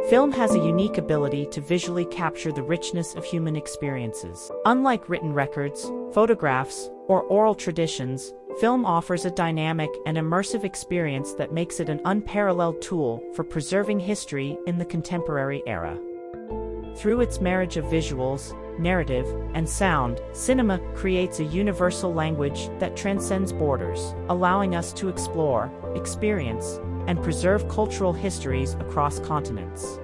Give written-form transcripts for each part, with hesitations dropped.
Film has a unique ability to visually capture the richness of human experiences. Unlike written records, photographs, or oral traditions, film offers a dynamic and immersive experience that makes it an unparalleled tool for preserving history in the contemporary era. Through its marriage of visuals, narrative, and sound, cinema creates a universal language that transcends borders, allowing us to explore, experience, and preserve cultural histories across continents.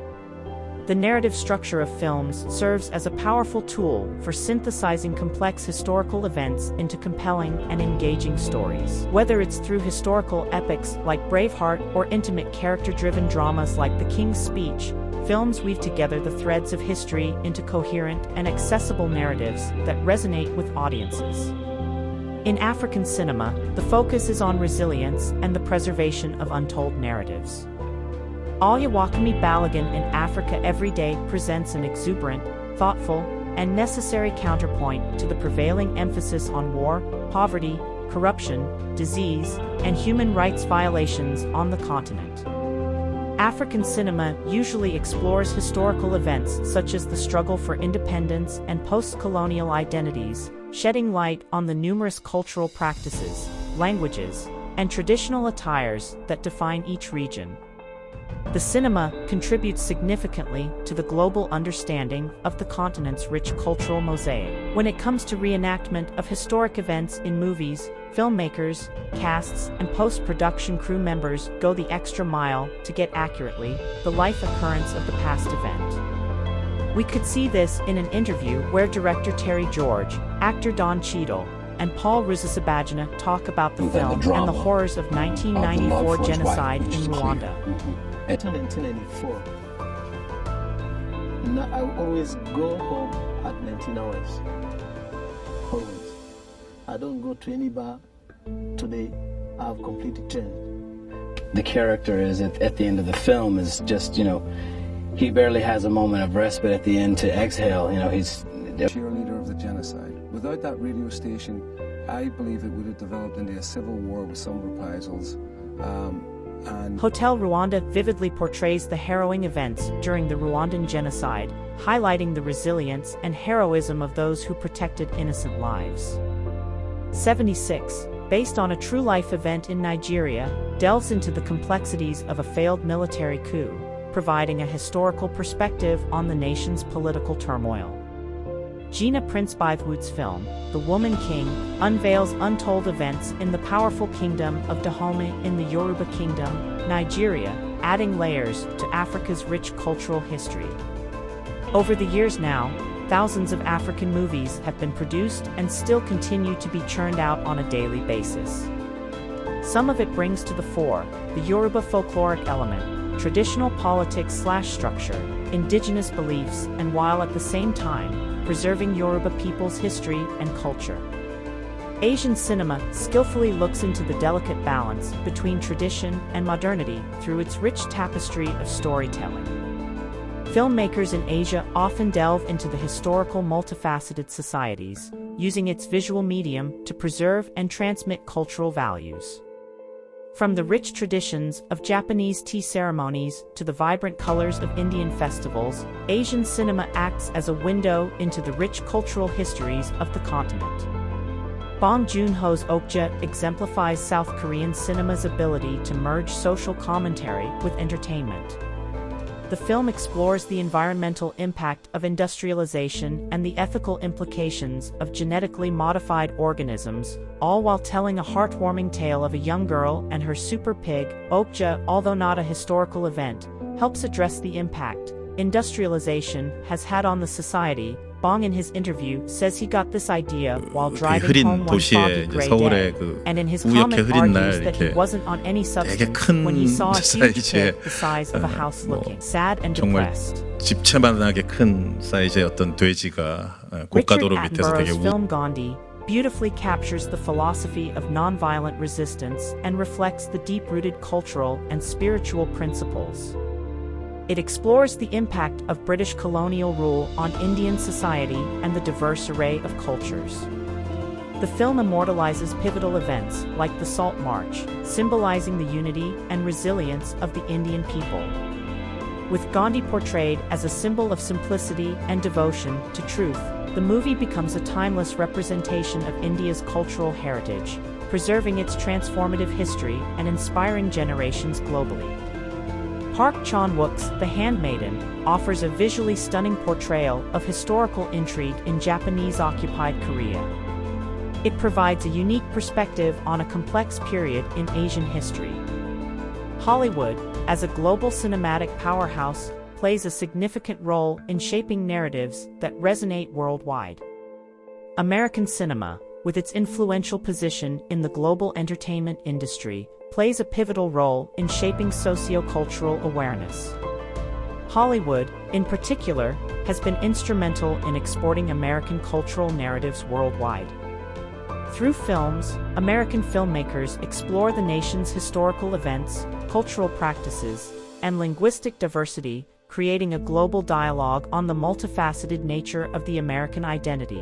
The narrative structure of films serves as a powerful tool for synthesizing complex historical events into compelling and engaging stories. Whether it's through historical epics like Braveheart or intimate character-driven dramas like The King's Speech, films weave together the threads of history into coherent and accessible narratives that resonate with audiences. In African cinema, the focus is on resilience and the preservation of untold narratives. Alyawakami Balogun in Africa Every Day presents an exuberant, thoughtful, and necessary counterpoint to the prevailing emphasis on war, poverty, corruption, disease, and human rights violations on the continent. African cinema usually explores historical events such as the struggle for independence and post-colonial identities, shedding light on the numerous cultural practices, languages, and traditional attires that define each region. The cinema contributes significantly to the global understanding of the continent's rich cultural mosaic. When it comes to reenactment of historic events in movies, filmmakers, casts, and post-production crew members go the extra mile to get accurately the life occurrence of the past event. We could see this in an interview where director Terry George, actor Don Cheadle, and Paul Rusesabagina talk about the film and the horrors of 1994 genocide in Rwanda. In 1994, I always go home at 19 hours. Always. I don't go to any bar. Today, I've completely turned. The character is at the end of the film is just, he barely has a moment of respite at the end to exhale. He's the cheerleader of the genocide. Without that radio station, I believe it would have developed into a civil war with some reprisals. Hotel Rwanda vividly portrays the harrowing events during the Rwandan genocide, highlighting the resilience and heroism of those who protected innocent lives. 76, based on a true-life event in Nigeria, delves into the complexities of a failed military coup, providing a historical perspective on the nation's political turmoil. Gina Prince Bythewood's film, The Woman King, unveils untold events in the powerful kingdom of Dahomey in the Yoruba Kingdom, Nigeria, adding layers to Africa's rich cultural history. Over the years now, thousands of African movies have been produced and still continue to be churned out on a daily basis. Some of it brings to the fore the Yoruba folkloric element, traditional politics/structure, indigenous beliefs, and while at the same time, preserving Yoruba people's history and culture. Asian cinema skillfully looks into the delicate balance between tradition and modernity through its rich tapestry of storytelling. Filmmakers in Asia often delve into the historical multifaceted societies, using its visual medium to preserve and transmit cultural values. From the rich traditions of Japanese tea ceremonies to the vibrant colors of Indian festivals, Asian cinema acts as a window into the rich cultural histories of the continent. Bong Joon-ho's Okja exemplifies South Korean cinema's ability to merge social commentary with entertainment. The film explores the environmental impact of industrialization and the ethical implications of genetically modified organisms, all while telling a heartwarming tale of a young girl and her super pig. Okja, although not a historical event, helps address the impact industrialization has had on the society. Bong in his interview says he got this idea while driving home one foggy gray day, and in his comment argues that he wasn't on any substance when he saw a huge pig the size of a house looking sad and depressed. 집채만하게 큰 사이즈의 어떤 돼지가 고가도로 밑에서 되게 film Gandhi beautifully captures the philosophy of nonviolent resistance and reflects the deep-rooted cultural and spiritual principles. It explores the impact of British colonial rule on Indian society and the diverse array of cultures. The film immortalizes pivotal events like the Salt March, symbolizing the unity and resilience of the Indian people. With Gandhi portrayed as a symbol of simplicity and devotion to truth, the movie becomes a timeless representation of India's cultural heritage, preserving its transformative history and inspiring generations globally. Park Chan-wook's The Handmaiden offers a visually stunning portrayal of historical intrigue in Japanese-occupied Korea. It provides a unique perspective on a complex period in Asian history. Hollywood, as a global cinematic powerhouse, plays a significant role in shaping narratives that resonate worldwide. American cinema, with its influential position in the global entertainment industry, plays a pivotal role in shaping sociocultural awareness. Hollywood, in particular, has been instrumental in exporting American cultural narratives worldwide. Through films, American filmmakers explore the nation's historical events, cultural practices, and linguistic diversity, creating a global dialogue on the multifaceted nature of the American identity.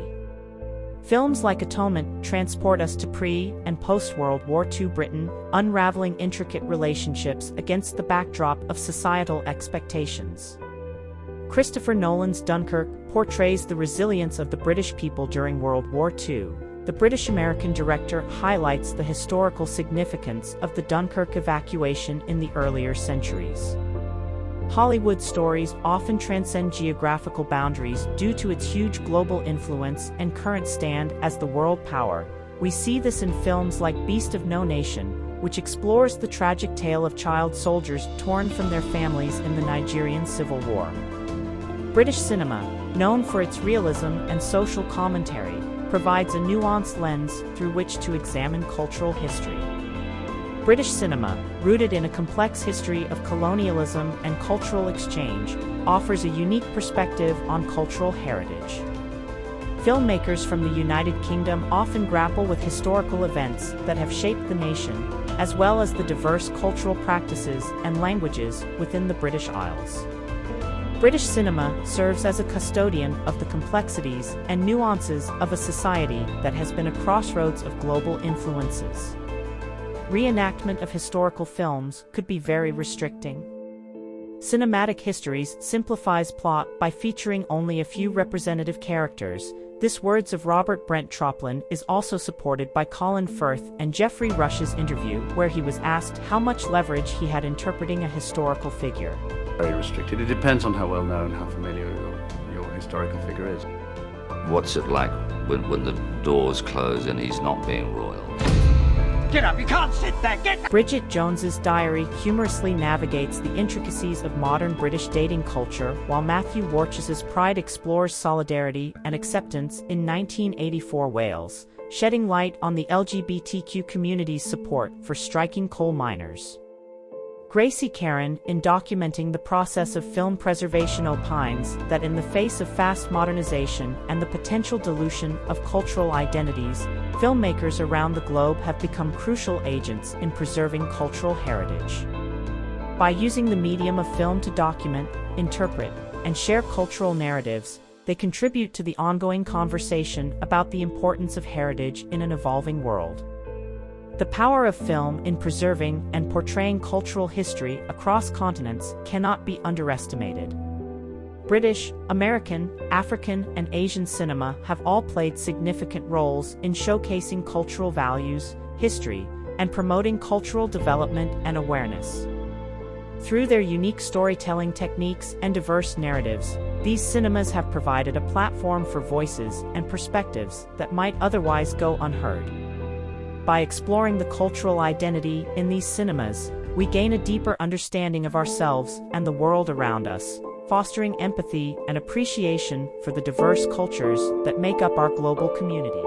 Films like Atonement transport us to pre- and post-World War II Britain, unraveling intricate relationships against the backdrop of societal expectations. Christopher Nolan's Dunkirk portrays the resilience of the British people during World War II. The British-American director highlights the historical significance of the Dunkirk evacuation in the earlier centuries. Hollywood stories often transcend geographical boundaries due to its huge global influence and current stand as the world power. We see this in films like Beast of No Nation, which explores the tragic tale of child soldiers torn from their families in the Nigerian Civil War. British cinema, known for its realism and social commentary, provides a nuanced lens through which to examine cultural history. British cinema, rooted in a complex history of colonialism and cultural exchange, offers a unique perspective on cultural heritage. Filmmakers from the United Kingdom often grapple with historical events that have shaped the nation, as well as the diverse cultural practices and languages within the British Isles. British cinema serves as a custodian of the complexities and nuances of a society that has been a crossroads of global influences. Reenactment of historical films could be very restricting. Cinematic Histories simplifies plot by featuring only a few representative characters. This words of Robert Brent Troplin is also supported by Colin Firth and Geoffrey Rush's interview, where he was asked how much leverage he had interpreting a historical figure. Very restricted. It depends on how well known, how familiar your historical figure is. What's it like when the doors close and he's not being royal? Get up, you can't sit there, get up! Bridget Jones's diary humorously navigates the intricacies of modern British dating culture, while Matthew Warchus's Pride explores solidarity and acceptance in 1984 Wales, shedding light on the LGBTQ community's support for striking coal miners. Gracie Caron, in documenting the process of film preservation, opines that in the face of fast modernization and the potential dilution of cultural identities, filmmakers around the globe have become crucial agents in preserving cultural heritage. By using the medium of film to document, interpret, and share cultural narratives, they contribute to the ongoing conversation about the importance of heritage in an evolving world. The power of film in preserving and portraying cultural history across continents cannot be underestimated. British, American, African, and Asian cinema have all played significant roles in showcasing cultural values, history, and promoting cultural development and awareness. Through their unique storytelling techniques and diverse narratives, these cinemas have provided a platform for voices and perspectives that might otherwise go unheard. By exploring the cultural identity in these cinemas, we gain a deeper understanding of ourselves and the world around us, fostering empathy and appreciation for the diverse cultures that make up our global community.